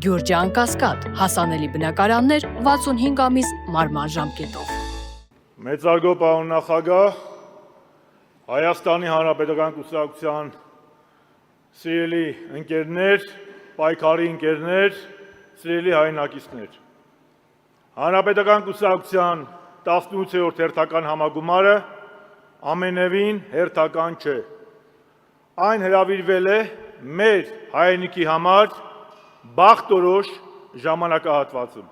Գյուրջան Կասկադ, հասանելի բնակարաններ 65 ամիս մարման ժամկետով։ Մեծարգո պարոն նախագահ, Հայաստանի Հանրապետական կուսակցության սիրելի ընկերներ, պայքարի ընկերներ, սիրելի հայրենակիցներ։ Հանրապետական կուսակցության 18-րդ հերթական համագումարը ամենևին հերթական չէ։ Այն հրավիրվել է մեր հայրենիքի համար բախտորոշ ժամանակահատվածում։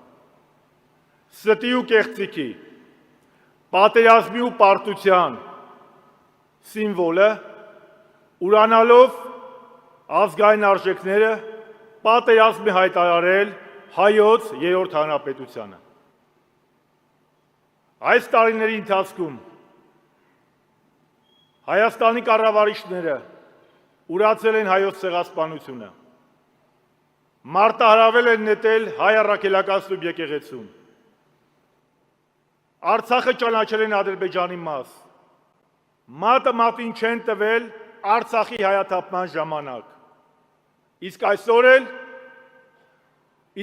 Ստի ու կեղծիքի, պատերազմի ու պարտության սիմվոլը, ուրանալով ազգային արժեքները, պատերազմ է հայտարարել հայոց երրորդ հանրապետությանը։ Այս տարիների ընթացքում Հայաստանի կառավարիչները ուրացել են հայոց ցեղասպանությունը, մարտահրավել են նետել հայ առաքելական սուրբ եկեղեցուն, Արցախը ճանաչել են Ադրբեջանի մաս, մատը մատին չեն տվել Արցախի հայաթափման ժամանակ, իսկ այսօր էլ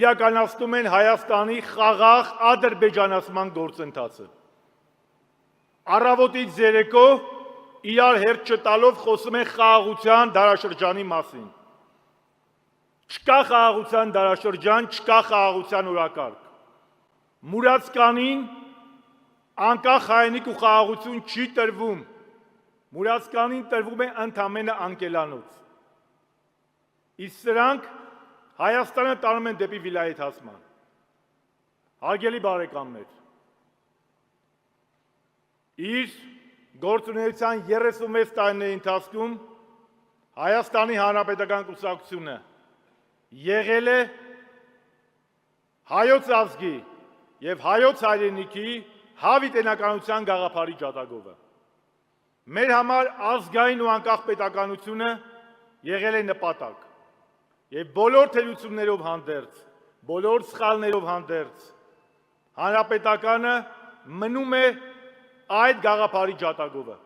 իրականացնում են Հայաստանի խաղաղ ադրբեջանացման գործընթացը։ Առավոտից երեկո իրար հերթ չտալով խոսում են խաղաղության դարաշրջանի մասին։ Չկա խաղաղության դարաշրջան, չկա խաղաղության օրակարգ։ Մուրացկանին անկախ հայրենիք ու խաղաղություն չի տրվում։ Մուրացկանին տրվում է ընդամենը անկելանոց։ Իսկ սրանք Հայաստանը տանում են դեպի վիլայեթացման։ Հարգելի բարեկամներ, իր գործունեության 36 տարիների ընթացքում Հայաստանի Հանրապետական կուսակցությունը եղել է հայոց ազգի եւ հայոց հայրենիքի հավիտենականության գաղափարի ջատագովը։ Մեր համար ազգային ու անկախ պետականությունը եղել է նպատակ եւ բոլոր թերություններով հանդերձ, բոլոր սխալներով հանդերձ հանրապետականը մնում է այդ գաղափարի ջատագովը։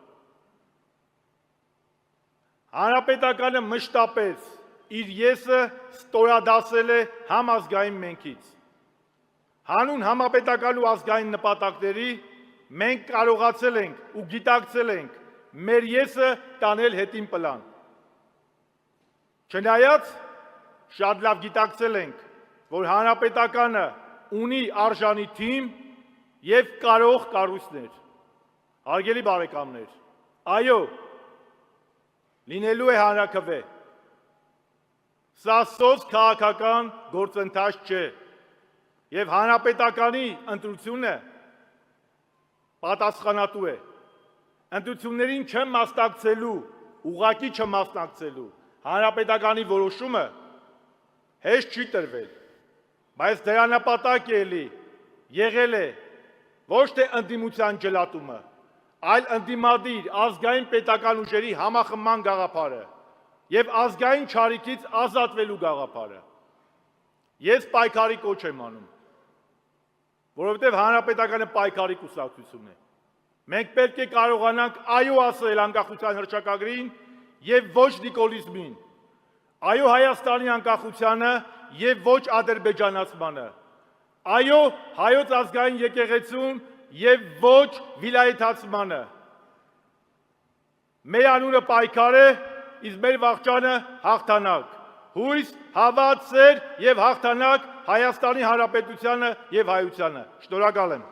Հանրապետականը մշտապես իր եսը ստորադասել է համազգային մենքից։ Հանուն համապետական ու ազգային նպատակների մենք կարողացել ենք ու գիտակցել ենք մեր եսը տանել հետին պլան։ Չնայած շատ լավ գիտակցել ենք, որ հանրապետականը ունի արժանի թիմ եւ կարող կառույցներ։ Հարգելի բարեկամներ, այո, լինելու է հանրաքվե։ Սա սոց քաղաքական գործընթաց չէ եւ հանրապետականի ընտրությունը պատասխանատու է։ Ընտրություններին չմասնակցելու, ուղղակի չմասնակցելու հանրապետականի որոշումը հեշտ չի տրվել, բայց դրա նպատակը եղել է ոչ թե ընդդիմության ջլատումը, այլ ընդդիմադիր ազգային պետական ուժերի համախմբման գաղափարը եւ ազգային չարիքից ազատվելու գաղափարը։ Ես պայքարի կոչ եմ անում, որովհետեւ հանրապետականը պայքարի կուսակցություն է։ Մենք պետք է կարողանանք այո ասել անկախության հռչակագրին եւ ոչ նիկոլիզմին, այո Հայաստանի անկախությանը եւ ոչ ադրբեջանացմանը, այո հայոց ազգային եկեղեցուն եւ ոչ վիլայեթացմանը։ Մեր անունը պայքար է, իսկ մեր վաղճանը հաղթանակ։ Հույս, հավատ, սեր եւ հաղթանակ Հայաստանի Հանրապետությանը եւ հայությանը։ Շնորհակալ եմ։